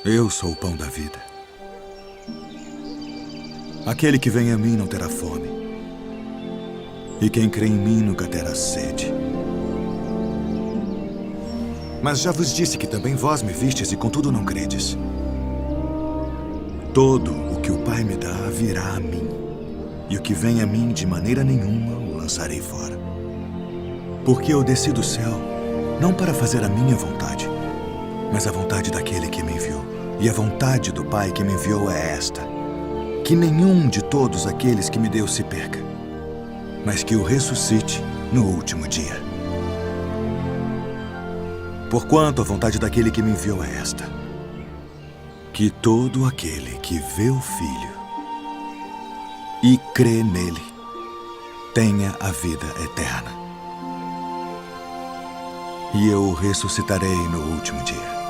Eu sou o pão da vida. Aquele que vem a mim não terá fome, e quem crê em mim nunca terá sede. Mas já vos disse que também vós me vistes e contudo não credes. Todo o que o Pai me dá virá a mim, e o que vem a mim de maneira nenhuma o lançarei fora. Porque eu desci do céu, não para fazer a minha vontade, mas a vontade daquele que me enviou. E a vontade do Pai que me enviou é esta: que nenhum de todos aqueles que me deu se perca, mas que o ressuscite no último dia. Porquanto a vontade daquele que me enviou é esta: que todo aquele que vê o Filho e crê nele tenha a vida eterna. E eu o ressuscitarei no último dia.